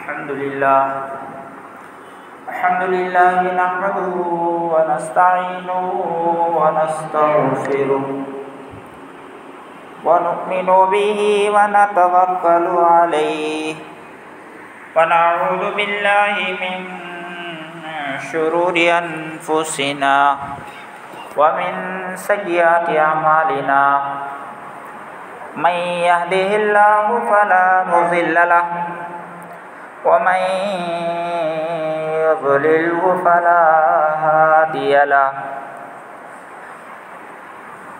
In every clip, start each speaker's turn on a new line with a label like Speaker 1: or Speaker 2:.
Speaker 1: الحمد لله نحمده ونستعينه ونستغفره ونؤمن به ونتوكل عليه ونعوذ بالله من شرور أنفسنا ومن سيئات أعمالنا من يهده الله فلا مضل له ومن يضلله فلا هادي له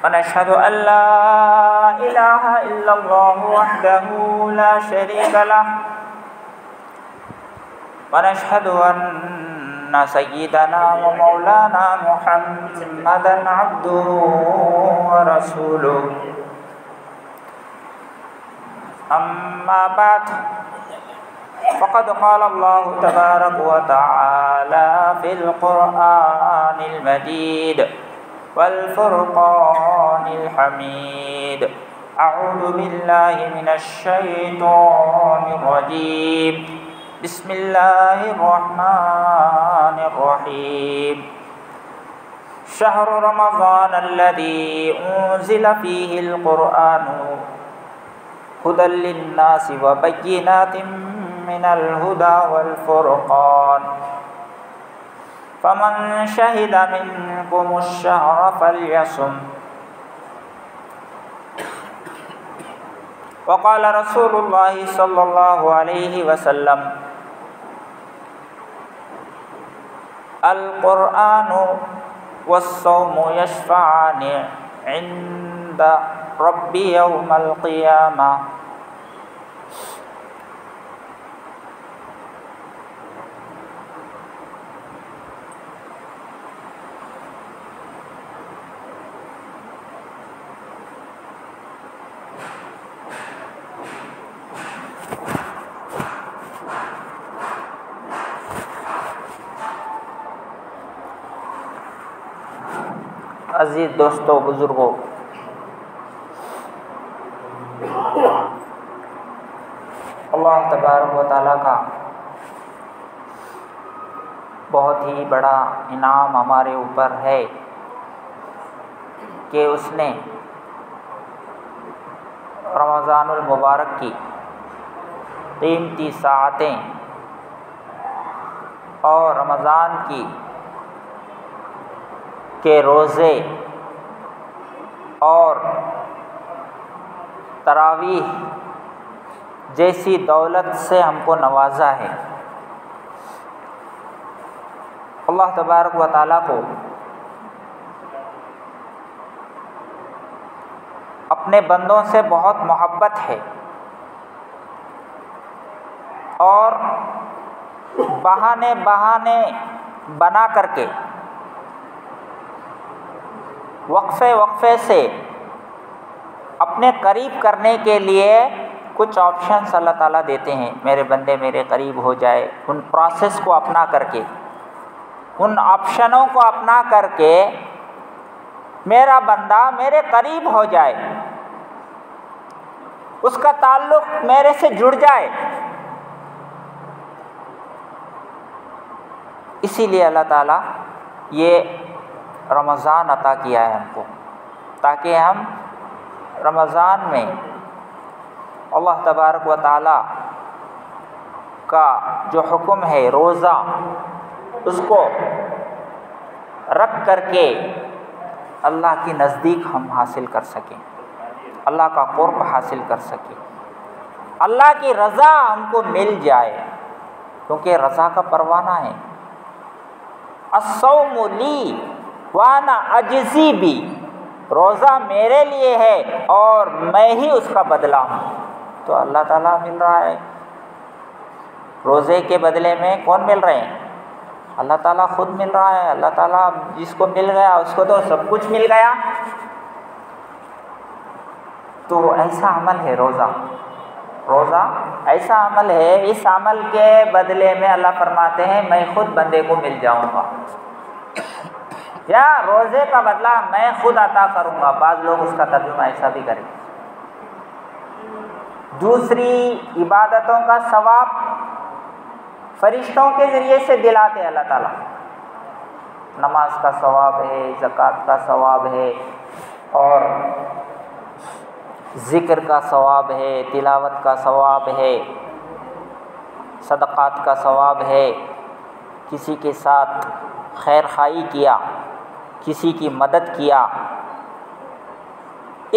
Speaker 1: ونشهد أن لا إله إلا الله وحده لا شريك له ونشهد أن سيدنا ومولانا محمدا عبده ورسوله أما بعد فقد قال الله تبارك وتعالى في القرآن المجيد والفرقان الحميد أعوذ بالله من الشيطان الرجيم بسم الله الرحمن الرحيم شهر رمضان الذي أنزل فيه القرآن هدى للناس وبينات من الهدى والفرقان فمن شهد منكم الشهر فليصم وقال رسول الله صلى الله عليه وسلم القرآن والصوم يشفعان عند ربي يوم القيامة عزیز دوستو بزرگوں، اللہ تبارک و تعالیٰ کا بہت ہی بڑا انعام ہمارے اوپر ہے کہ اس نے رمضان المبارک کی قیمتی ساعتیں اور رمضان کے روزے اور تراویح جیسی دولت سے ہم کو نوازا ہے۔ اللہ تبارک و تعالیٰ کو اپنے بندوں سے بہت محبت ہے اور بہانے بنا کر کے وقفے سے اپنے قریب کرنے کے لیے کچھ آپشنس اللہ تعالیٰ دیتے ہیں، میرے بندے میرے قریب ہو جائے، ان پروسیس کو اپنا کر کے، ان آپشنوں کو اپنا کر کے میرا بندہ میرے قریب ہو جائے، اس کا تعلق میرے سے جڑ جائے۔ اسی لیے اللہ تعالیٰ یہ رمضان عطا کیا ہے ہم کو، تاکہ ہم رمضان میں اللہ تبارک و تعالیٰ کا جو حکم ہے روزہ، اس کو رکھ کر کے اللہ کی نزدیک ہم حاصل کر سکیں، اللہ کا قرب حاصل کر سکیں، اللہ کی رضا ہم کو مل جائے، کیونکہ رضا کا پروانہ ہے۔ الصوم لی وانا اجزی بھی، روزہ میرے لیے ہے اور میں ہی اس کا بدلہ ہوں۔ تو اللہ تعالیٰ مل رہا ہے، روزے کے بدلے میں کون مل رہے ہیں؟ اللہ تعالیٰ خود مل رہا ہے۔ اللہ تعالیٰ جس کو مل گیا اس کو تو سب کچھ مل گیا۔ تو ایسا عمل ہے روزہ ایسا عمل ہے، اس عمل کے بدلے میں اللہ فرماتے ہیں میں خود بندے کو مل جاؤں گا، یا روزے کا بدلہ میں خود عطا کروں گا۔ بعض لوگ اس کا ترجمہ ایسا بھی کریں۔ دوسری عبادتوں کا ثواب فرشتوں کے ذریعے سے دلاتے اللہ تعالیٰ. نماز کا ثواب ہے، زکوٰۃ کا ثواب ہے، اور ذکر کا ثواب ہے، تلاوت کا ثواب ہے، صدقات کا ثواب ہے، کسی کے ساتھ خیر خواہی کیا، کسی کی مدد کیا.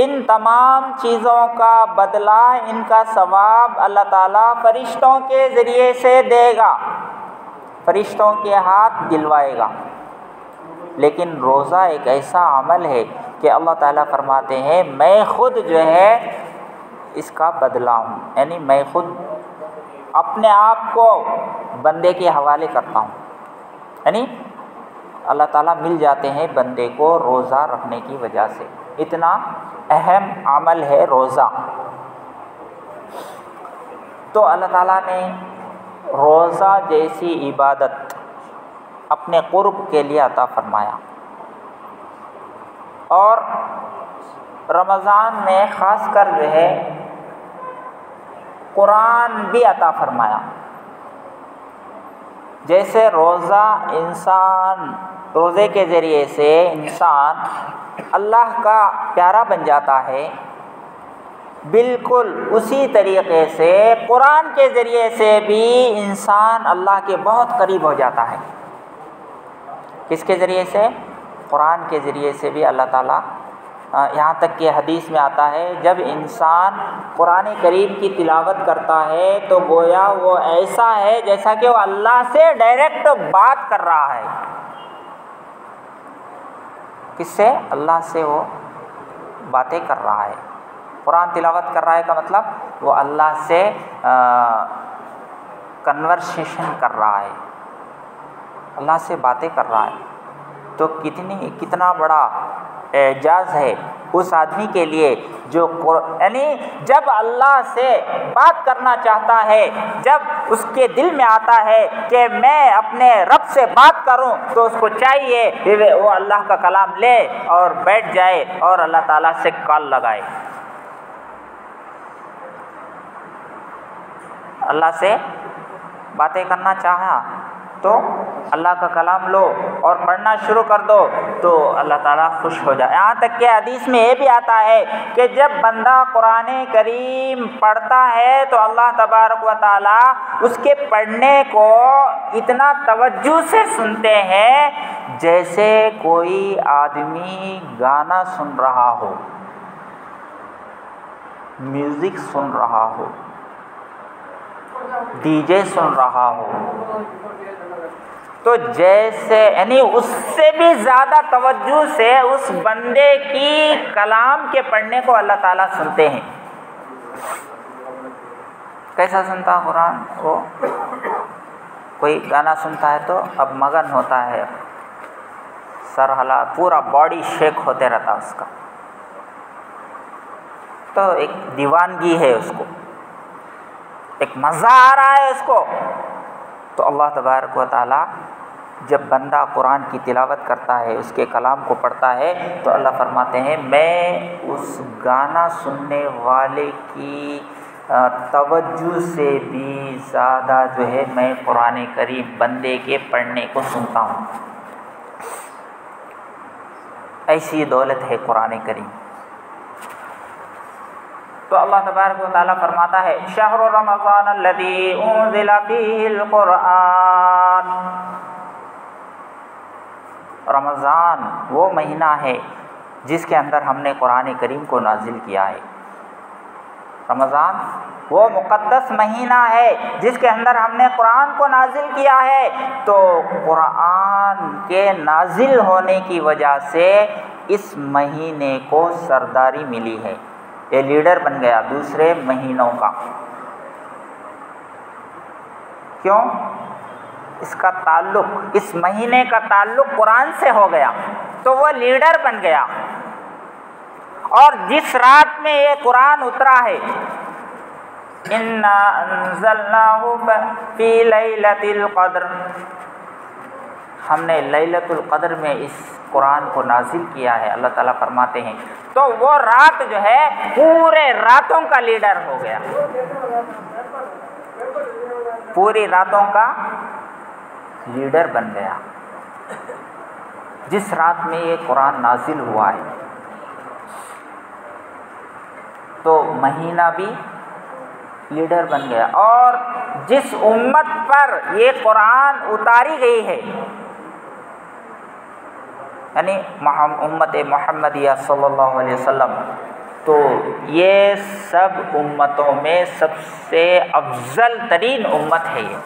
Speaker 1: ان تمام چیزوں کا بدلہ، ان کا ثواب اللہ تعالیٰ فرشتوں کے ذریعے سے دے گا، فرشتوں کے ہاتھ دلوائے گا. لیکن روزہ ایک ایسا عمل ہے کہ اللہ تعالیٰ فرماتے ہیں میں خود جو ہے اس کا بدلہ ہوں، یعنی میں خود اپنے آپ کو بندے کے حوالے کرتا ہوں. یعنی اللہ تعالیٰ مل جاتے ہیں بندے کو روزہ رکھنے کی وجہ سے. اتنا اہم عمل ہے روزہ. تو اللہ تعالیٰ نے روزہ جیسی عبادت اپنے قرب کے لیے عطا فرمایا، اور رمضان میں خاص کر جو ہے قرآن بھی عطا فرمایا. جیسے روزے کے ذریعے سے انسان اللہ کا پیارا بن جاتا ہے، بالکل اسی طریقے سے قرآن کے ذریعے سے بھی انسان اللہ کے بہت قریب ہو جاتا ہے. کس کے ذریعے سے؟ قرآن کے ذریعے سے بھی اللہ تعالیٰ، یہاں تک کہ حدیث میں آتا ہے جب انسان قرآن کریم کی تلاوت کرتا ہے تو گویا وہ ایسا ہے جیسا کہ وہ اللہ سے ڈائریکٹ بات کر رہا ہے. کس سے؟ اللہ سے وہ باتیں کر رہا ہے. قرآن تلاوت کر رہا ہے کا مطلب وہ اللہ سے کنورسیشن کر رہا ہے، اللہ سے باتیں کر رہا ہے. تو کتنا بڑا اعجاز ہے اس آدمی کے لیے جو یعنی جب اللہ سے بات کرنا چاہتا ہے، جب اس کے دل میں آتا ہے کہ میں اپنے رب سے بات کروں، تو اس کو چاہیے کہ وہ اللہ کا کلام لے اور بیٹھ جائے اور اللہ تعالیٰ سے کال لگائے. اللہ سے باتیں کرنا چاہا تو اللہ کا کلام لو اور پڑھنا شروع کر دو تو اللہ تعالیٰ خوش ہو جائے. یہاں تک کہ حدیث میں یہ بھی آتا ہے کہ جب بندہ قرآن کریم پڑھتا ہے تو اللہ تبارک و تعالیٰ اس کے پڑھنے کو اتنا توجہ سے سنتے ہیں جیسے کوئی آدمی گانا سن رہا ہو، میوزک سن رہا ہو، ڈی جے سن رہا ہو. تو جیسے یعنی اس سے بھی زیادہ توجہ سے اس بندے کی کلام کے پڑھنے کو اللہ تعالیٰ سنتے ہیں. کیسا سنتا قرآن؟ وہ کوئی گانا سنتا ہے تو اب مگن ہوتا ہے، سر ہلا، پورا باڈی شیک ہوتے رہتا اس کا. تو ایک دیوانگی ہے اس کو، ایک مزہ آ رہا ہے اس کو. تو اللہ تبارک و تعالیٰ جب بندہ قرآن کی تلاوت کرتا ہے، اس کے کلام کو پڑھتا ہے تو اللہ فرماتے ہیں میں اس گانا سننے والے کی توجہ سے بھی زیادہ جو ہے میں قرآن کریم بندے کے پڑھنے کو سنتا ہوں. ایسی دولت ہے قرآن کریم. تو اللہ تبارک و تعالیٰ فرماتا ہے شہر رمضان الذی انزل فیہ القرآن، رمضان وہ مہینہ ہے جس کے اندر ہم نے قرآن کریم کو نازل کیا ہے. رمضان وہ مقدس مہینہ ہے جس کے اندر ہم نے قرآن کو نازل کیا ہے. تو قرآن کے نازل ہونے کی وجہ سے اس مہینے کو سرداری ملی ہے، یہ لیڈر بن گیا دوسرے مہینوں کا. کیوں؟ اس کا تعلق، اس مہینے کا تعلق قرآن سے ہو گیا تو وہ لیڈر بن گیا. اور جس رات میں یہ قرآن اترا ہے، اِنَّا أَنزَلْنَاهُ فِي لَيْلَةِ الْقَدْرِ، ہم نے لیلۃ القدر میں اس قرآن کو نازل کیا ہے. اللہ تعالیٰ فرماتے ہیں تو وہ رات جو ہے پورے راتوں کا لیڈر ہو گیا. پوری راتوں کا لیڈر بن گیا. جس رات میں یہ قرآن نازل ہوا ہے تو مہینہ بھی لیڈر بن گیا. اور جس امت پر یہ قرآن اتاری گئی ہے یعنی امت محمدیہ صلی اللہ علیہ وسلم، تو یہ سب امتوں میں سب سے افضل ترین امت ہے یہ.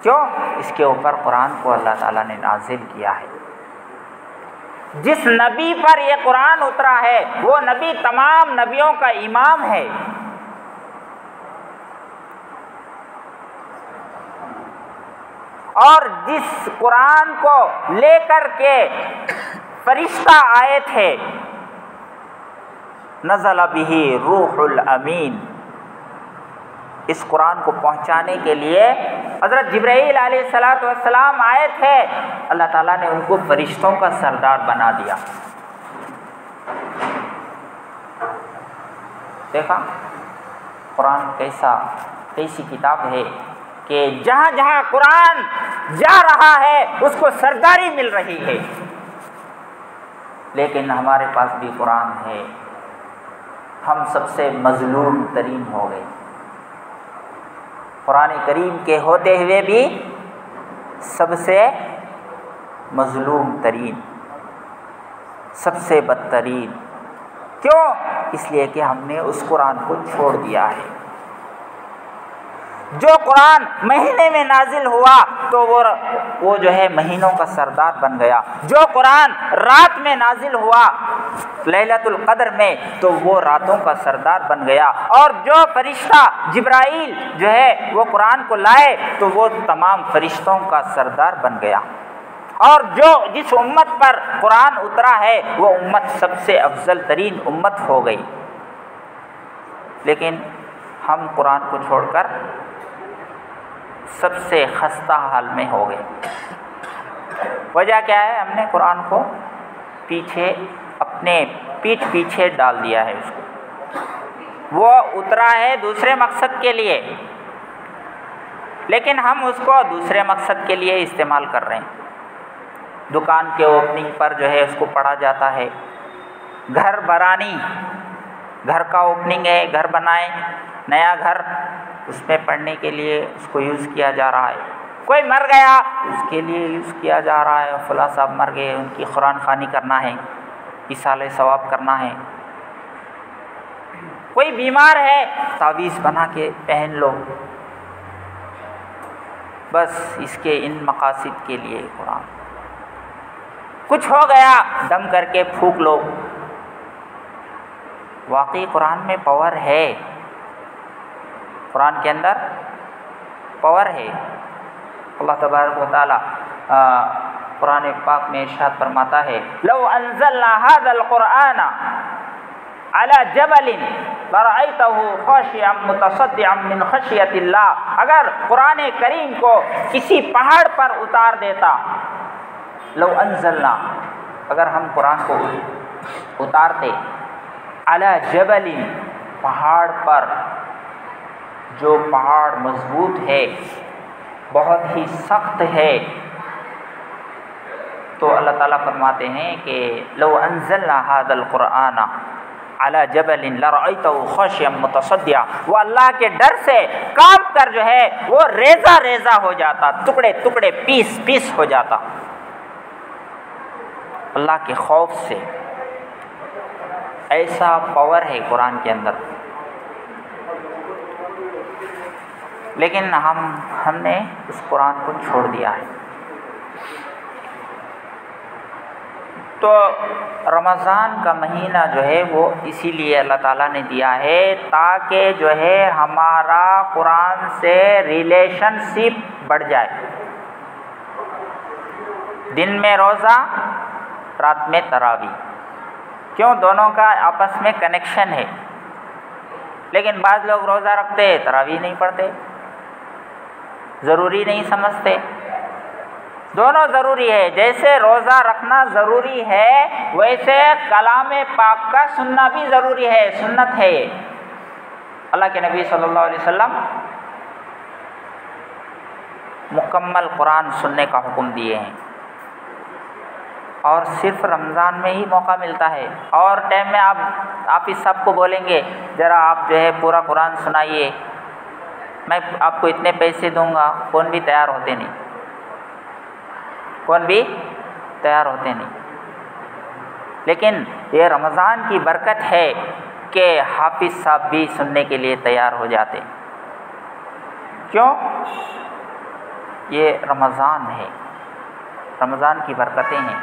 Speaker 1: کیوں؟ اس کے اوپر قرآن کو اللہ تعالیٰ نے نازل کیا ہے. جس نبی پر یہ قرآن اترا ہے وہ نبی تمام نبیوں کا امام ہے. اور جس قرآن کو لے کر کے فرشتہ آئے تھے، نزل بہ روح الامین، اس قرآن کو پہنچانے کے لیے حضرت جبرائیل علیہ السلام آئے تھے. اللہ تعالیٰ نے ان کو فرشتوں کا سردار بنا دیا. دیکھا قرآن کیسی کتاب ہے کہ جہاں جہاں قرآن جا رہا ہے اس کو سرداری مل رہی ہے. لیکن ہمارے پاس بھی قرآن ہے، ہم سب سے مظلوم ترین ہو گئے. قرآن کریم کے ہوتے ہوئے بھی سب سے مظلوم ترین، سب سے بدترین. کیوں؟ اس لیے کہ ہم نے اس قرآن کو چھوڑ دیا ہے. جو قرآن مہینے میں نازل ہوا تو وہ جو ہے مہینوں کا سردار بن گیا. جو قرآن رات میں نازل ہوا لیلۃ القدر میں تو وہ راتوں کا سردار بن گیا. اور جو فرشتہ جبرائیل جو ہے وہ قرآن کو لائے تو وہ تمام فرشتوں کا سردار بن گیا. اور جس امت پر قرآن اترا ہے وہ امت سب سے افضل ترین امت ہو گئی. لیکن ہم قرآن کو چھوڑ کر سب سے خستہ حال میں ہو گئے. وجہ کیا ہے؟ ہم نے قرآن کو اپنے پیٹھ پیچھے ڈال دیا ہے. اس کو وہ اترا ہے دوسرے مقصد کے لیے، لیکن ہم اس کو دوسرے مقصد کے لیے استعمال کر رہے ہیں. دکان کے اوپننگ پر جو ہے اس کو پڑھا جاتا ہے. گھر برانی، گھر کا اوپننگ ہے، گھر بنائیں نیا گھر، اس میں پڑھنے کے لیے اس کو یوز کیا جا رہا ہے. کوئی مر گیا اس کے لیے یوز کیا جا رہا ہے. فلاں صاحب مر گئے، ان کی قرآن خوانی کرنا ہے، ایصال ثواب کرنا ہے. کوئی بیمار ہے، تعویذ بنا کے پہن لو. بس اس کے ان مقاصد کے لیے قرآن. کچھ ہو گیا دم کر کے پھونک لو. واقعی قرآن میں پاور ہے، قرآن کے اندر پاور ہے. اللہ تبارک و تعالی قرآن پاک میں ارشاد فرماتا ہے لو انزلنا هذا القرآن على جبل لرأيته خاشعا متصدعا من خشية الله. اگر قرآن کریم کو کسی پہاڑ پر اتار دیتا، لو انزلنا، اگر ہم قرآن کو اتارتے، علی جبل، پہاڑ پر، جو پہاڑ مضبوط ہے، بہت ہی سخت ہے، تو اللہ تعالیٰ فرماتے ہیں کہ لو انزلنا هذا القرآن علی جبل لرأیتہ خاشعا متصدعا، وہ اللہ کے ڈر سے کانپ کر جو ہے وہ ریزہ ریزہ ہو جاتا، ٹکڑے ٹکڑے، پیس پیس ہو جاتا اللہ کے خوف سے. ایسا پاور ہے قرآن کے اندر. لیکن ہم نے اس قرآن کو چھوڑ دیا ہے. تو رمضان کا مہینہ جو ہے وہ اسی لیے اللہ تعالیٰ نے دیا ہے تاکہ جو ہے ہمارا قرآن سے ریلیشن شپ بڑھ جائے. دن میں روزہ، رات میں تراویح. کیوں؟ دونوں کا آپس میں کنیکشن ہے. لیکن بعض لوگ روزہ رکھتے تراویح نہیں پڑھتے، ضروری نہیں سمجھتے. دونوں ضروری ہے. جیسے روزہ رکھنا ضروری ہے ویسے کلام پاک کا سننا بھی ضروری ہے، سنت ہے یہ. اللہ کے نبی صلی اللہ علیہ وسلم مکمل قرآن سننے کا حکم دیے ہیں، اور صرف رمضان میں ہی موقع ملتا ہے۔ اور ٹائم میں آپ اس سب کو بولیں گے ذرا آپ جو ہے پورا قرآن سنائیے، میں آپ کو اتنے پیسے دوں گا، کون بھی تیار ہوتے نہیں، کون بھی تیار ہوتے نہیں۔ لیکن یہ رمضان کی برکت ہے کہ حافظ صاحب بھی سننے کے لیے تیار ہو جاتے۔ کیوں؟ یہ رمضان ہے، رمضان کی برکتیں ہیں۔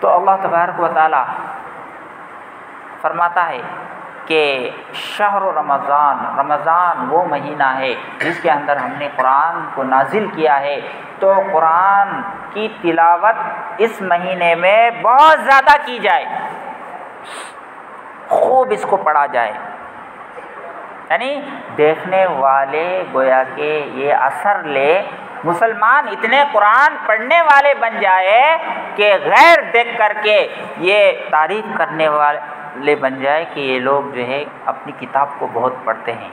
Speaker 1: تو اللہ تبارک و تعالی فرماتا ہے کہ شہر رمضان، رمضان وہ مہینہ ہے جس کے اندر ہم نے قرآن کو نازل کیا ہے، تو قرآن کی تلاوت اس مہینے میں بہت زیادہ کی جائے، خوب اس کو پڑھا جائے، یعنی دیکھنے والے گویا کہ یہ اثر لے، مسلمان اتنے قرآن پڑھنے والے بن جائے کہ غیر دیکھ کر کے یہ تعریف کرنے والے بن جائے کہ یہ لوگ جو ہے اپنی کتاب کو بہت پڑھتے ہیں،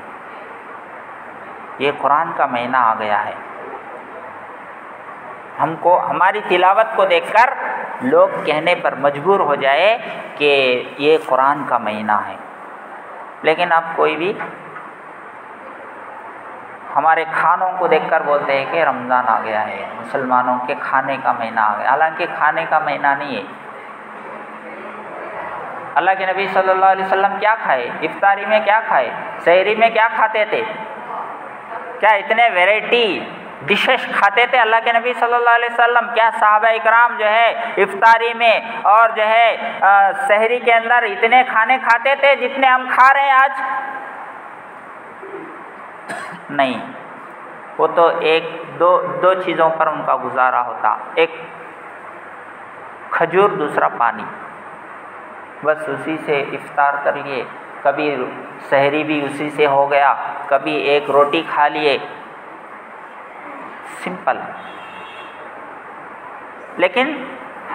Speaker 1: یہ قرآن کا مہینہ آ گیا ہے۔ ہم کو ہماری تلاوت کو دیکھ کر لوگ کہنے پر مجبور ہو جائے کہ یہ قرآن کا مہینہ ہے۔ لیکن اب کوئی بھی ہمارے کھانوں کو دیکھ کر بولتے ہیں کہ رمضان آ گیا ہے، مسلمانوں کے کھانے کا مہینہ آ گیا، حالانکہ کھانے کا مہینہ نہیں ہے۔ اللہ کے نبی صلی اللہ علیہ وسلم کیا کھائے؟ افطاری میں کیا کھائے؟ سحری میں کیا کھاتے تھے؟ کیا اتنے ویرائٹی ڈشز کھاتے تھے اللہ کے نبی صلی اللہ علیہ وسلم؟ کیا صحابہ اکرام جو ہے افطاری میں اور جو ہے سحری کے اندر اتنے کھانے کھاتے تھے جتنے ہم کھا رہے ہیں آج؟ نہیں، وہ تو دو چیزوں پر ان کا گزارا ہوتا، ایک کھجور، دوسرا پانی، بس اسی سے افطار کریے، کبھی سحری بھی اسی سے ہو گیا، کبھی ایک روٹی کھا لیے، سمپل۔ لیکن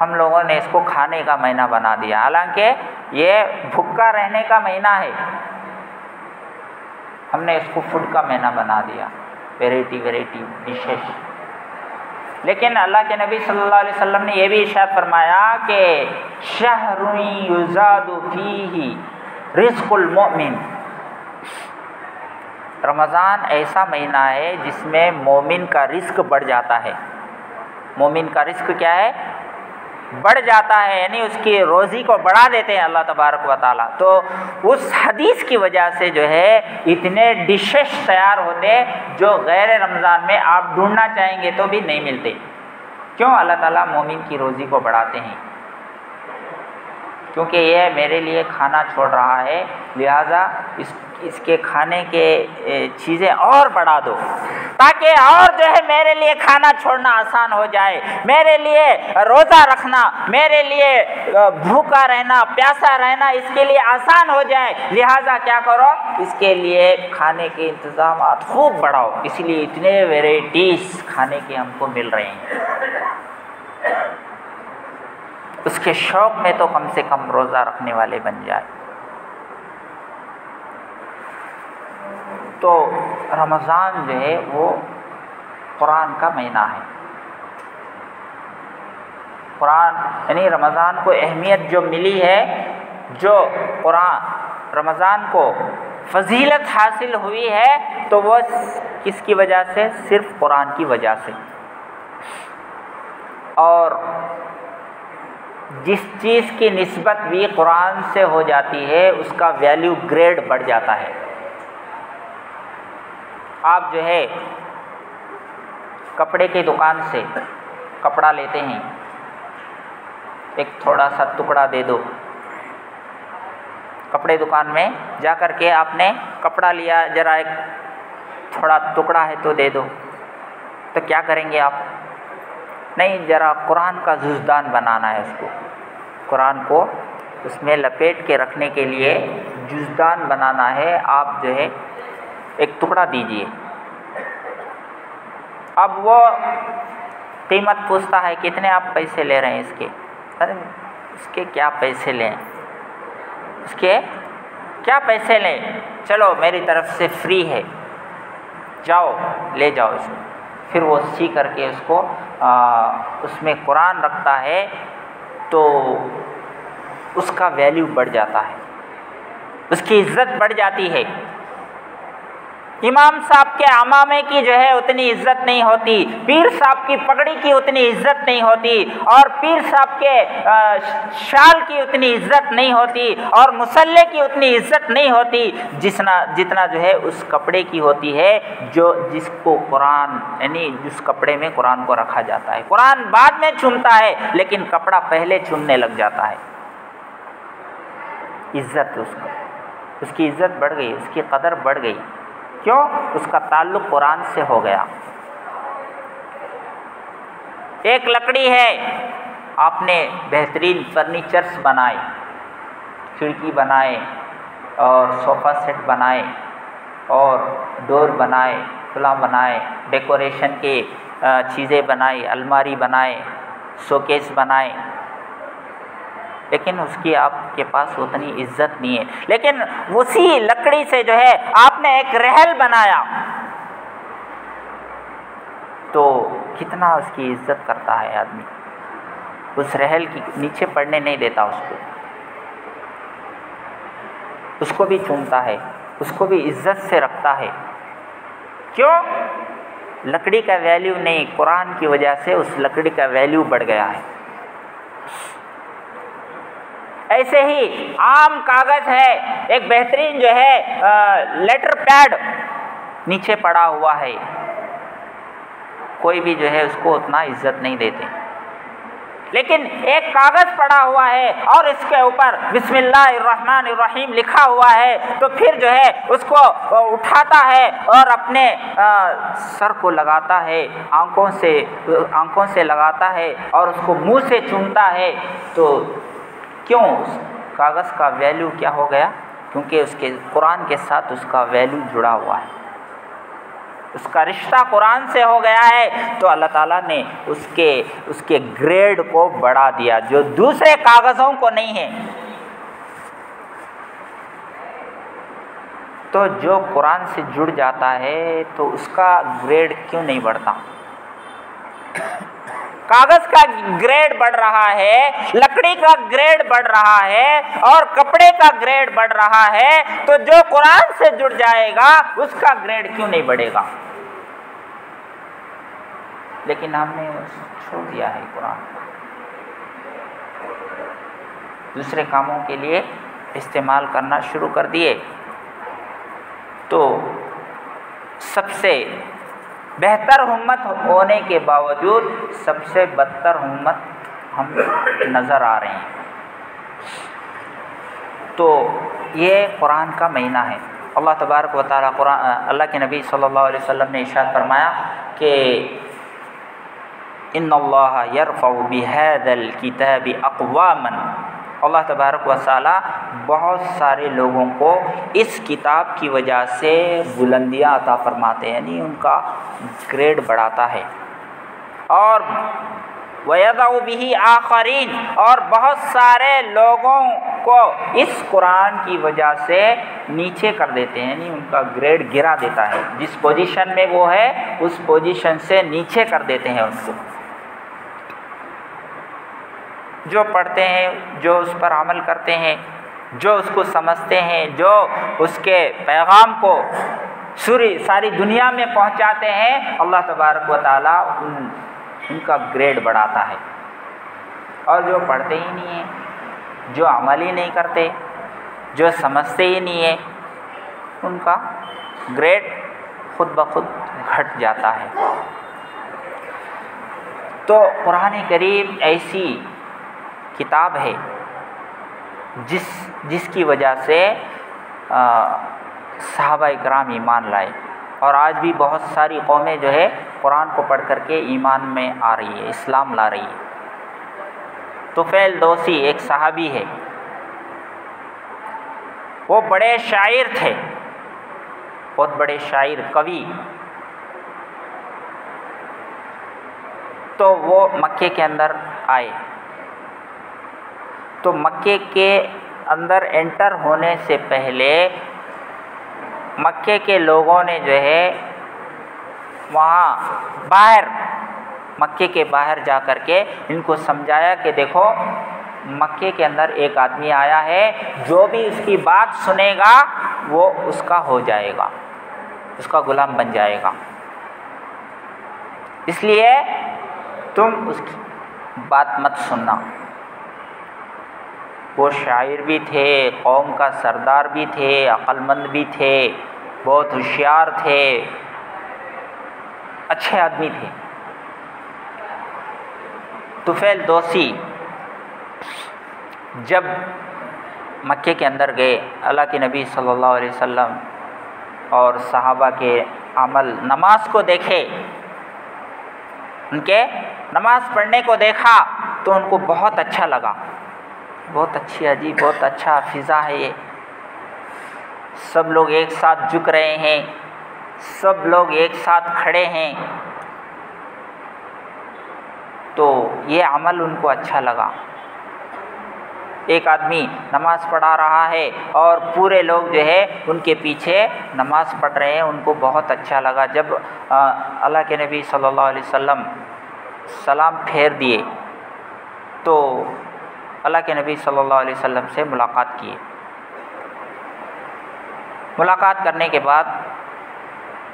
Speaker 1: ہم لوگوں نے اس کو کھانے کا مہینہ بنا دیا، حالانکہ یہ بھوکا رہنے کا مہینہ ہے، ہم نے اس کو فوڈ کا مہینہ بنا دیا، ویرائٹی ڈشز۔ لیکن اللہ کے نبی صلی اللہ علیہ وسلم نے یہ بھی ارشاد فرمایا کہ شہر یزاد فیہ رزق المؤمن، رمضان ایسا مہینہ ہے جس میں مومن کا رزق بڑھ جاتا ہے۔ مومن کا رزق کیا ہے؟ بڑھ جاتا ہے، یعنی اس کی روزی کو بڑھا دیتے ہیں اللہ تبارک و تعالیٰ۔ تو اس حدیث کی وجہ سے جو ہے اتنے ڈشز تیار ہوتے جو غیر رمضان میں آپ ڈھونڈنا چاہیں گے تو بھی نہیں ملتے۔ کیوں؟ اللہ تعالیٰ مومن کی روزی کو بڑھاتے ہیں، کیونکہ یہ میرے لیے کھانا چھوڑ رہا ہے، لہٰذا اس کے کھانے کے چیزیں اور بڑھا دو، تاکہ اور جو ہے میرے لیے کھانا چھوڑنا آسان ہو جائے، میرے لیے روزہ رکھنا، میرے لیے بھوکا رہنا، پیاسا رہنا اس کے لیے آسان ہو جائے۔ لہٰذا کیا کرو؟ اس کے لیے کھانے کے انتظامات خوب بڑھاؤ، اس لیے اتنے ویرائٹیز کھانے کے ہم کو مل رہے ہیں۔ اس کے شوق میں تو کم سے کم روزہ رکھنے والے بن جائے۔ تو رمضان جو ہے وہ قرآن کا مہینہ ہے۔ قرآن یعنی رمضان کو اہمیت جو ملی ہے، جو قرآن رمضان کو فضیلت حاصل ہوئی ہے، تو وہ کس کی وجہ سے؟ صرف قرآن کی وجہ سے۔ اور جس چیز کی نسبت بھی قرآن سے ہو جاتی ہے اس کا ویلیو گریڈ بڑھ جاتا ہے۔ آپ جو ہے کپڑے کی دکان سے کپڑا لیتے ہیں، ایک تھوڑا سا ٹکڑا دے دو، کپڑے دکان میں جا کر کے آپ نے کپڑا لیا، ذرا ایک تھوڑا ٹکڑا ہے تو دے دو، تو کیا کریں گے آپ؟ نہیں، ذرا قرآن کا جزدان بنانا ہے، اس کو قرآن کو اس میں لپیٹ کے رکھنے کے لیے جزدان بنانا ہے، آپ جو ہے ایک ٹکڑا دیجئے۔ اب وہ قیمت پوچھتا ہے کتنے آپ پیسے لے رہے ہیں اس کے؟ ارے اس کے کیا پیسے لیں، اس کے کیا پیسے لیں، چلو میری طرف سے فری ہے۔ جاؤ لے جاؤ اس کو. پھر وہ سی کر کے اس کو اس میں قرآن رکھتا ہے تو اس کا ویلیو بڑھ جاتا ہے، اس کی عزت بڑھ جاتی ہے. امام صاحب کے عمامے کی جو ہے اتنی عزت نہیں ہوتی، پیر صاحب کی پگڑی کی اتنی عزت نہیں ہوتی، اور پیر صاحب کے شال کی اتنی عزت نہیں ہوتی، اور مسلح کی اتنی عزت نہیں ہوتی جتنا جو ہے اس کپڑے کی ہوتی ہے جس کو قرآن، یعنی جس کپڑے میں قرآن کو رکھا جاتا ہے. قرآن بعد میں چومتا ہے لیکن کپڑا پہلے چومنے لگ جاتا ہے. عزت اس کی عزت بڑھ گئی، اس کی قدر بڑھ گئی. کیوں؟ اس کا تعلق قرآن سے ہو گیا. ایک لکڑی ہے، آپ نے بہترین فرنیچرز بنائے، کھڑکی بنائے اور صوفہ سیٹ بنائے اور ڈور بنائے، فلاں بنائے، ڈیکوریشن کے چیزیں بنائی، الماری بنائے، شوکیس بنائے، لیکن اس کی آپ کے پاس اتنی عزت نہیں ہے. لیکن اسی لکڑی سے جو ہے آپ نے ایک رحل بنایا تو کتنا اس کی عزت کرتا ہے آدمی. اس رحل کی نیچے پڑنے نہیں دیتا، اس کو بھی چومتا ہے، اس کو بھی عزت سے رکھتا ہے. کیوں؟ لکڑی کا ویلیو نہیں، قرآن کی وجہ سے اس لکڑی کا ویلیو بڑھ گیا ہے. ایسے ہی عام کاغذ ہے، ایک بہترین جو ہے لیٹر پیڈ نیچے پڑا ہوا ہے، کوئی بھی جو ہے اس کو اتنا عزت نہیں دیتے. لیکن ایک کاغذ پڑا ہوا ہے اور اس کے اوپر بسم اللہ الرحمن الرحیم لکھا ہوا ہے تو پھر جو ہے اس کو اٹھاتا ہے اور اپنے سر کو لگاتا ہے، آنکھوں سے لگاتا ہے اور اس کو منہ سے چومتا ہے. تو کیوں؟ اس کاغذ کا ویلیو کیا ہو گیا؟ کیونکہ اس کے قرآن کے ساتھ اس کا ویلیو جڑا ہوا ہے، اس کا رشتہ قرآن سے ہو گیا ہے. تو اللہ تعالیٰ نے اس کے گریڈ کو بڑھا دیا جو دوسرے کاغذوں کو نہیں ہے. تو جو قرآن سے جڑ جاتا ہے تو اس کا گریڈ کیوں نہیں بڑھتا؟ کاغذ کا گریڈ بڑھ رہا ہے، لکڑی کا گریڈ بڑھ رہا ہے اور کپڑے کا گریڈ بڑھ رہا ہے، تو جو قرآن سے جڑ جائے گا اس کا گریڈ کیوں نہیں بڑھے گا؟ لیکن ہم نے چھوڑ دیا ہے قرآن، دوسرے کاموں کے لیے استعمال کرنا شروع کر دیے. تو سب سے بہتر امت ہونے کے باوجود سب سے بدتر امت ہم نظر آ رہے ہیں. تو یہ قرآن کا مہینہ ہے. اللہ تبارک و تعالیٰ اللہ کے نبی صلی اللہ علیہ وسلم نے ارشاد فرمایا کہ ان اللہ یرفع بہذا الکتاب اقواما، اللہ تبارک و تعالیٰ بہت سارے لوگوں کو اس کتاب کی وجہ سے بلندیاں عطا فرماتے ہیں، یعنی ان کا گریڈ بڑھاتا ہے. اور وَيَضَعُ بِهِ آخَرِينَ، اور بہت سارے لوگوں کو اس قرآن کی وجہ سے نیچے کر دیتے ہیں، یعنی ان کا گریڈ گرا دیتا ہے. جس پوزیشن میں وہ ہے اس پوزیشن سے نیچے کر دیتے ہیں ان کو. جو پڑھتے ہیں، جو اس پر عمل کرتے ہیں، جو اس کو سمجھتے ہیں، جو اس کے پیغام کو ساری دنیا میں پہنچاتے ہیں، اللہ تبارک و تعالیٰ ان کا گریڈ بڑھاتا ہے. اور جو پڑھتے ہی نہیں ہیں، جو عمل ہی نہیں کرتے، جو سمجھتے ہی نہیں ہیں، ان کا گریڈ خود بخود گھٹ جاتا ہے. تو قرآن کریم ایسی کتاب ہے جس کی وجہ سے صحابہ اکرام ایمان لائے، اور آج بھی بہت ساری قومیں جو ہے قرآن کو پڑھ کر کے ایمان میں آ رہی ہے، اسلام لا رہی ہے. طفیل دوسی ایک صحابی ہے، وہ بڑے شاعر تھے، بہت بڑے شاعر، کوی. تو وہ مکے کے اندر آئے، تو مکے کے اندر انٹر ہونے سے پہلے مکے کے لوگوں نے جو ہے وہاں باہر مکے کے باہر جا کر کے ان کو سمجھایا کہ دیکھو مکے کے اندر ایک آدمی آیا ہے، جو بھی اس کی بات سنے گا وہ اس کا ہو جائے گا، اس کا غلام بن جائے گا، اس لیے تم اس کی بات مت سننا۔ وہ شاعر بھی تھے، قوم کا سردار بھی تھے، عقل مند بھی تھے، بہت ہوشیار تھے، اچھے آدمی تھے۔ طفیل دوسی جب مکے کے اندر گئے، اللہ کے نبی صلی اللہ علیہ وسلم اور صحابہ کے عمل، نماز کو دیکھے، ان کے نماز پڑھنے کو دیکھا تو ان کو بہت اچھا لگا، بہت اچھی عجیب، بہت اچھا فضا ہے یہ، سب لوگ ایک ساتھ جھک رہے ہیں، سب لوگ ایک ساتھ کھڑے ہیں، تو یہ عمل ان کو اچھا لگا۔ ایک آدمی نماز پڑھا رہا ہے اور پورے لوگ جو ہے ان کے پیچھے نماز پڑھ رہے ہیں، ان کو بہت اچھا لگا۔ جب اللہ کے نبی صلی اللہ علیہ وسلم سلام پھیر دیے تو اللہ کے نبی صلی اللہ علیہ وسلم سے ملاقات کیے۔ ملاقات کرنے کے بعد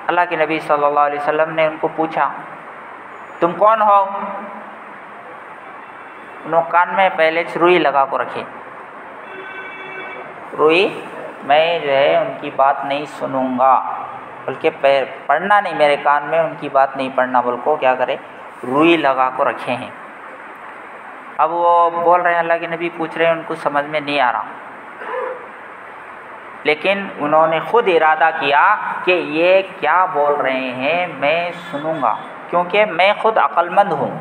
Speaker 1: اللہ کے نبی صلی اللہ علیہ وسلم نے ان کو پوچھا تم کون ہو؟ انہوں کان میں پہلے سے روئی لگا کو رکھے، روئی میں جو ہے ان کی بات نہیں سنوں گا، بلکہ پڑھنا نہیں، میرے کان میں ان کی بات نہیں پڑھنا، بلکہ کیا کرے روئی لگا کو رکھے ہیں۔ اب وہ بول رہے ہیں، اللہ کے نبی پوچھ رہے ہیں، ان کو سمجھ میں نہیں آ رہا، لیکن انہوں نے خود ارادہ کیا کہ یہ کیا بول رہے ہیں میں سنوں گا، کیونکہ میں خود عقل مند ہوں،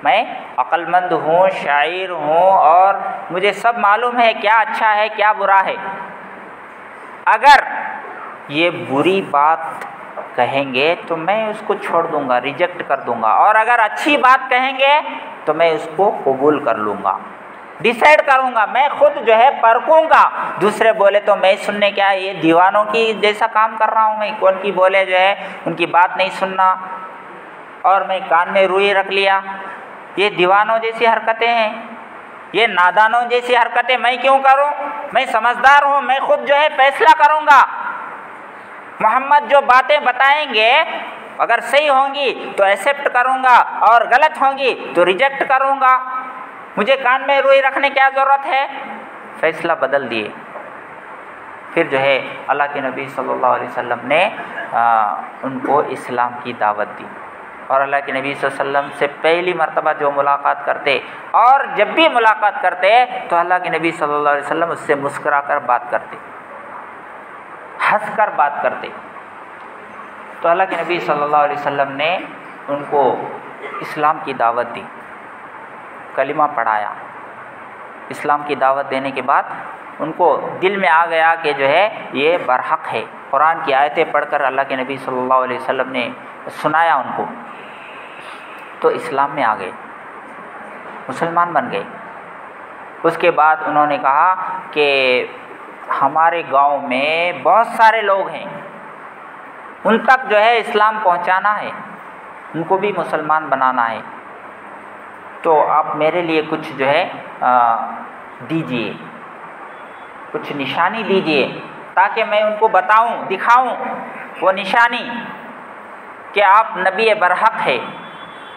Speaker 1: میں عقل مند ہوں، شاعر ہوں، اور مجھے سب معلوم ہے کیا اچھا ہے کیا برا ہے۔ اگر یہ بری بات کہیں گے تو میں اس کو چھوڑ دوں گا، ریجیکٹ کر دوں گا، اور اگر اچھی بات کہیں گے تو میں اس کو قبول کر لوں گا، ڈیسائیڈ کروں گا، میں خود جو ہے پرکھوں گا۔ دوسرے بولے تو میں سننے کیا، یہ دیوانوں کی جیسا کام کر رہا ہوں میں، کون کی بولے جو ہے ان کی بات نہیں سننا، اور میں کان میں روئی رکھ لیا، یہ دیوانوں جیسی حرکتیں ہیں، یہ نادانوں جیسی حرکتیں میں کیوں کروں؟ میں سمجھدار ہوں، میں خود جو ہے فیصلہ کروں گا۔ محمد جو باتیں بتائیں گے اگر صحیح ہوں گی تو ایکسیپٹ کروں گا، اور غلط ہوں گی تو ریجیکٹ کروں گا، مجھے کان میں روئی رکھنے کی کیا ضرورت ہے؟ فیصلہ بدل دیے۔ پھر جو ہے اللہ کے نبی صلی اللہ علیہ وسلم نے ان کو اسلام کی دعوت دی، اور اللہ کے نبی صلی اللہ علیہ وسلم سے پہلی مرتبہ جو ملاقات کرتے، اور جب بھی ملاقات کرتے تو اللہ کے نبی صلی اللہ علیہ وسلم اس سے مسکرا کر بات کرتے، ہنس کر بات کرتے۔ تو اللہ کے نبی صلی اللہ علیہ وسلم نے ان کو اسلام کی دعوت دی، کلمہ پڑھایا۔ اسلام کی دعوت دینے کے بعد ان کو دل میں آ گیا کہ جو ہے یہ برحق ہے، قرآن کی آیتیں پڑھ کر اللہ کے نبی صلی اللہ علیہ وسلم نے سنایا ان کو، تو اسلام میں آ گئے، مسلمان بن گئے۔ اس کے بعد انہوں نے کہا کہ ہمارے گاؤں میں بہت سارے لوگ ہیں، ان تک جو ہے اسلام پہنچانا ہے، ان کو بھی مسلمان بنانا ہے، تو آپ میرے لیے کچھ جو ہے دیجئے، کچھ نشانی دیجئے، تاکہ میں ان کو بتاؤں، دکھاؤں وہ نشانی کہ آپ نبی برحق ہے۔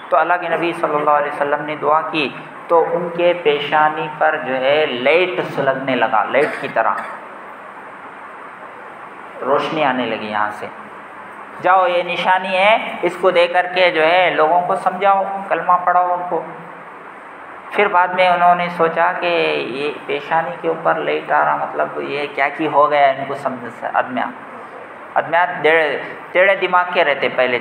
Speaker 1: تو اللہ کے نبی صلی اللہ علیہ وسلم نے دعا کی تو ان کے پیشانی پر جو ہے لائٹ سلگنے لگا، لائٹ کی طرح روشنی آنے لگی یہاں سے، جاؤ یہ نشانی ہے، اس کو دے کر کے جو ہے لوگوں کو سمجھاؤ، کلمہ پڑھاؤ ان کو۔ پھر بعد میں انہوں نے سوچا کہ یہ پیشانی کے اوپر لائٹ آ رہا، مطلب یہ کیا کی ہو گیا، ان کو سمجھ آدمیات ٹیڑھے دماغ کے رہتے، پہلے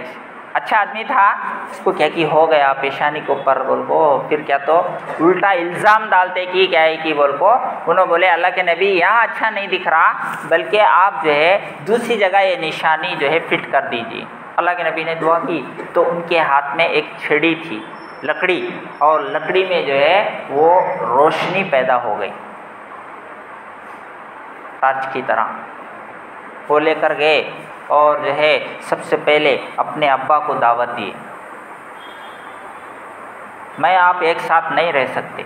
Speaker 1: اچھا آدمی تھا، اس کو کیا کی ہو گیا پیشانی کے اوپر بول کو، پھر کیا تو الٹا الزام ڈالتے کہ کیا ہے کہ بول کو، انہوں بولے اللہ کے نبی یہاں اچھا نہیں دکھ رہا، بلکہ آپ جو ہے دوسری جگہ یہ نشانی جو ہے فٹ کر دیجیے۔ اللہ کے نبی نے دعا کی تو ان کے ہاتھ میں ایک چھڑی تھی، لکڑی، اور لکڑی میں جو ہے وہ روشنی پیدا ہو گئی ٹارچ کی طرح۔ وہ لے کر گئے اور جو ہے سب سے پہلے اپنے ابا کو دعوت دیے، میں آپ ایک ساتھ نہیں رہ سکتے۔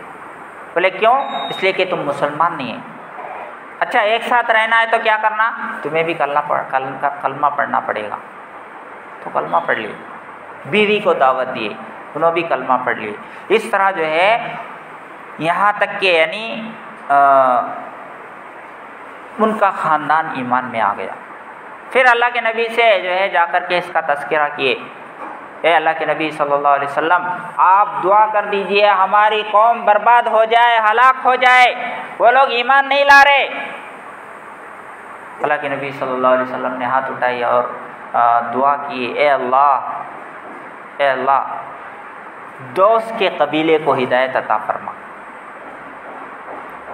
Speaker 1: بولے کیوں؟ اس لیے کہ تم مسلمان نہیں ہیں۔ اچھا ایک ساتھ رہنا ہے تو کیا کرنا؟ تمہیں بھی کلمہ پڑھنا پڑے گا، تو کلمہ پڑھ لیے۔ بیوی کو دعوت دیے، انہوں بھی کلمہ پڑھ لیے۔ اس طرح جو ہے یہاں تک کہ یعنی ان کا خاندان ایمان میں آ گیا۔ پھر اللہ کے نبی سے جو ہے جا کر کے اس کا تذکرہ کیے، اے اللہ کے نبی صلی اللہ علیہ وسلم آپ دعا کر دیجئے ہماری قوم برباد ہو جائے، ہلاک ہو جائے، وہ لوگ ایمان نہیں لا رہے۔ اللہ کے نبی صلی اللہ علیہ وسلم نے ہاتھ اٹھائی اور دعا کی، اے اللہ دوس کے قبیلے کو ہدایت عطا فرما۔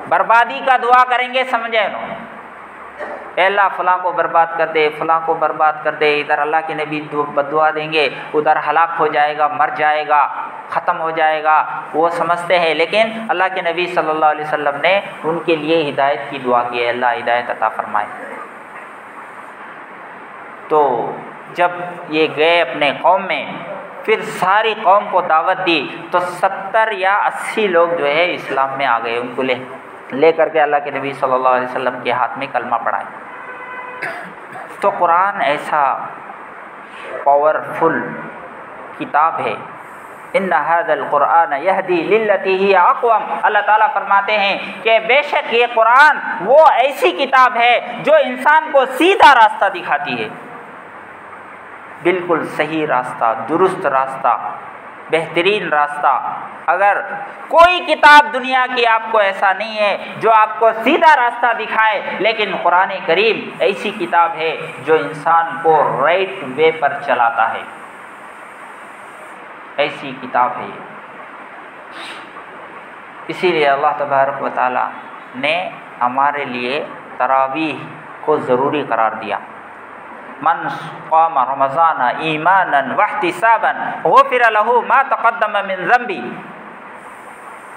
Speaker 1: بربادی کا دعا کریں گے سمجھے نا، اے اللہ فلاں کو برباد کر دے، فلاں کو برباد کر دے، ادھر اللہ کے نبی بدعا دیں گے، ادھر ہلاک ہو جائے گا، مر جائے گا، ختم ہو جائے گا، وہ سمجھتے ہیں۔ لیکن اللہ کے نبی صلی اللہ علیہ وسلم نے ان کے لیے ہدایت کی دعا کی، اللہ ہدایت عطا فرمائے۔ تو جب یہ گئے اپنے قوم میں، پھر ساری قوم کو دعوت دی، تو 70 یا 80 لوگ جو ہے اسلام میں آ گئے، ان کو لے کر کے اللہ کے نبی صلی اللہ علیہ وسلم کے ہاتھ میں کلمہ پڑھائے۔ تو قرآن ایسا پاورفل کتاب ہے، ان ھذا القرآن یہدی للتی ہی اقوم۔ اللہ تعالیٰ فرماتے ہیں کہ بے شک یہ قرآن وہ ایسی کتاب ہے جو انسان کو سیدھا راستہ دکھاتی ہے، بالکل صحیح راستہ، درست راستہ، بہترین راستہ۔ اگر کوئی کتاب دنیا کی آپ کو ایسا نہیں ہے جو آپ کو سیدھا راستہ دکھائے، لیکن قرآن کریم ایسی کتاب ہے جو انسان کو رائٹ وے پر چلاتا ہے، ایسی کتاب ہے یہ۔ اسی لیے اللہ تبارک و تعالی نے ہمارے لیے تراویح کو ضروری قرار دیا۔ من قام رمضان ایمانا واحتسابا غفر له ما تقدم من ذنبی،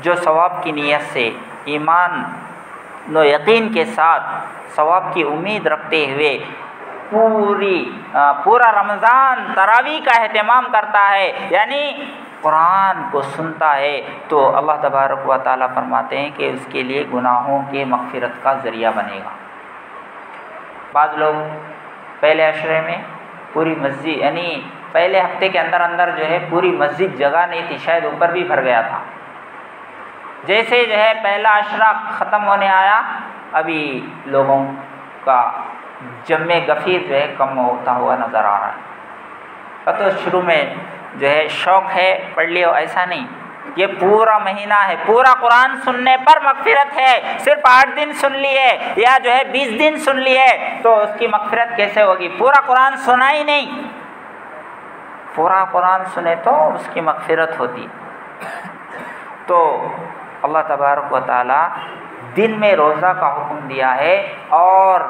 Speaker 1: جو ثواب کی نیت سے، ایمان و یقین کے ساتھ، ثواب کی امید رکھتے ہوئے پورا رمضان تراویح کا اہتمام کرتا ہے، یعنی قرآن کو سنتا ہے، تو اللہ تبارک و تعالیٰ فرماتے ہیں کہ اس کے لیے گناہوں کے مغفرت کا ذریعہ بنے گا۔ بعض لوگ پہلے عشرے میں پوری مسجد، یعنی پہلے ہفتے کے اندر جو ہے پوری مسجد جگہ نہیں تھی، شاید اوپر بھی بھر گیا تھا۔ جیسے جو ہے پہلا عشرہ ختم ہونے آیا، ابھی لوگوں کا جمع غفیر جو ہے کم ہوتا ہوا نظر آ رہا ہے۔ تو شروع میں جو ہے شوق ہے پڑھ لیو، ایسا نہیں، یہ پورا مہینہ ہے، پورا قرآن سننے پر مغفرت ہے۔ صرف 8 دن سن لیے یا جو ہے 20 دن سن لیے تو اس کی مغفرت کیسے ہوگی؟ پورا قرآن سنا ہی نہیں، پورا قرآن سنے تو اس کی مغفرت ہوتی۔ تو اللہ تبارک و تعالی دن میں روزہ کا حکم دیا ہے اور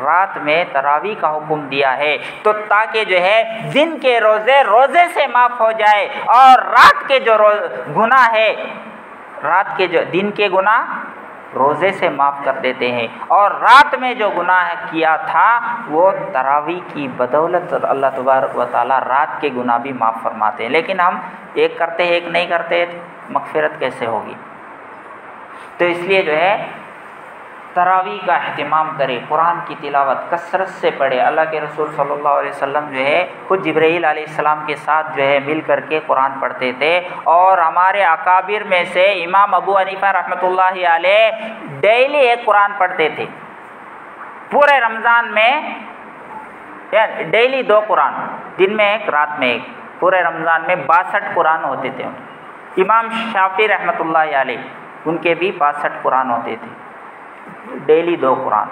Speaker 1: رات میں تراویح کا حکم دیا ہے، تو تاکہ جو ہے دن کے روزے سے معاف ہو جائے، اور رات کے جو گناہ ہے، رات کے جو دن کے گناہ روزے سے معاف کر دیتے ہیں، اور رات میں جو گناہ کیا تھا وہ تراویح کی بدولت اللہ تبارک و تعالی رات کے گناہ بھی معاف فرماتے ہیں۔ لیکن ہم ایک کرتے ہیں ایک نہیں کرتے، مغفرت کیسے ہوگی؟ تو اس لیے جو ہے تراویح کا اہتمام کرے، قرآن کی تلاوت کثرت سے پڑھے۔ اللہ کے رسول صلی اللہ علیہ وسلم جو ہے خود جبرائیل علیہ السلام کے ساتھ جو ہے مل کر کے قرآن پڑھتے تھے، اور ہمارے اکابر میں سے امام ابو حنیفہ رحمۃ اللہ علیہ ڈیلی ایک قرآن پڑھتے تھے، پورے رمضان میں ڈیلی 2 قرآن، دن میں ایک رات میں ایک، پورے رمضان میں 62 قرآن ہوتے تھے۔ امام شافعی رحمۃ اللہ علیہ ان کے بھی 62 قرآن ہوتے تھے، ڈیلی 2 قرآن۔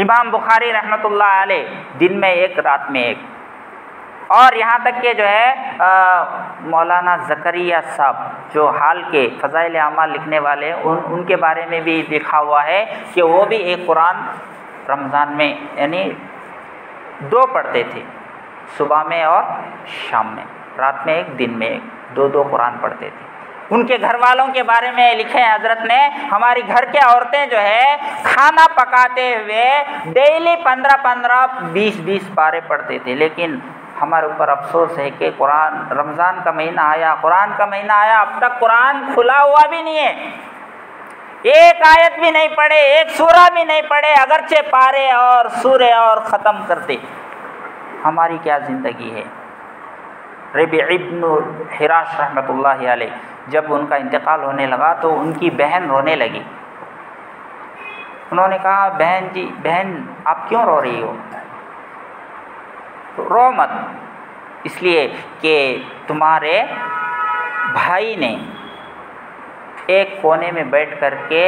Speaker 1: امام بخاری رحمۃ اللہ علیہ دن میں ایک رات میں ایک، اور یہاں تک کہ جو ہے مولانا زکریا صاحب جو حال کے فضائل اعمال لکھنے والے، ان کے بارے میں بھی لکھا ہوا ہے کہ وہ بھی ایک قرآن رمضان میں یعنی 2 پڑھتے تھے، صبح میں اور شام میں، رات میں ایک دن میں ایک، 2 قرآن پڑھتے تھے۔ ان کے گھر والوں کے بارے میں لکھے ہیں حضرت نے، ہماری گھر کے عورتیں جو ہے کھانا پکاتے ہوئے ڈیلی 15 20 پارے پڑھتے تھے، لیکن ہمارے اوپر افسوس ہے کہ قرآن رمضان کا مہینہ آیا، قرآن کا مہینہ آیا، اب تک قرآن کھلا ہوا بھی نہیں ہے، ایک آیت بھی نہیں پڑھے، ایک سورہ بھی نہیں پڑھے، اگرچہ پارے اور سورے اور ختم کرتے۔ ہماری کیا زندگی ہے۔ ربیع ابن حراش رحمۃ اللہ علیہ جب ان کا انتقال ہونے لگا تو ان کی بہن رونے لگی۔ انہوں نے کہا بہن جی، بہن آپ کیوں رو رہی ہو؟ رو مت، اس لیے کہ تمہارے بھائی نے ایک کونے میں بیٹھ کر کے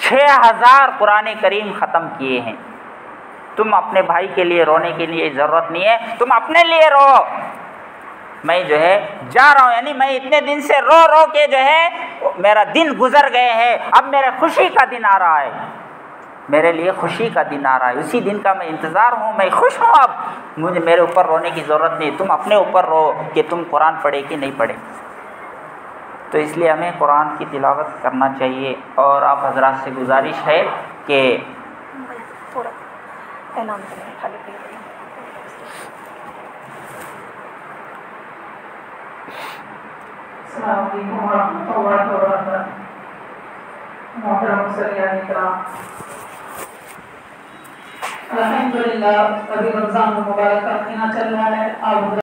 Speaker 1: 6000 قرآن کریم ختم کیے ہیں، تم اپنے بھائی کے لیے رونے کے لیے ضرورت نہیں ہے، تم اپنے لیے رو، میں جو ہے جا رہا ہوں، یعنی میں اتنے دن سے رو رو کے جو ہے میرا دن گزر گئے ہیں، اب میرے خوشی کا دن آ رہا ہے، میرے لیے خوشی کا دن آ رہا ہے، اسی دن کا میں انتظار ہوں، میں خوش ہوں، اب مجھے میرے اوپر رونے کی ضرورت نہیں، تم اپنے اوپر رو کہ تم قرآن پڑھے کہ نہیں پڑھے۔ تو اس لیے ہمیں قرآن کی تلاوت کرنا چاہیے، اور آپ حضرات سے گزارش ہے کہ
Speaker 2: السلام علیکم ورحمۃ اللہ وبرکاتہ۔ محترم مسلمان کرام، الحمدللہ ابھی رمضان المبارک کا مہینہ چل رہا ہے، آپ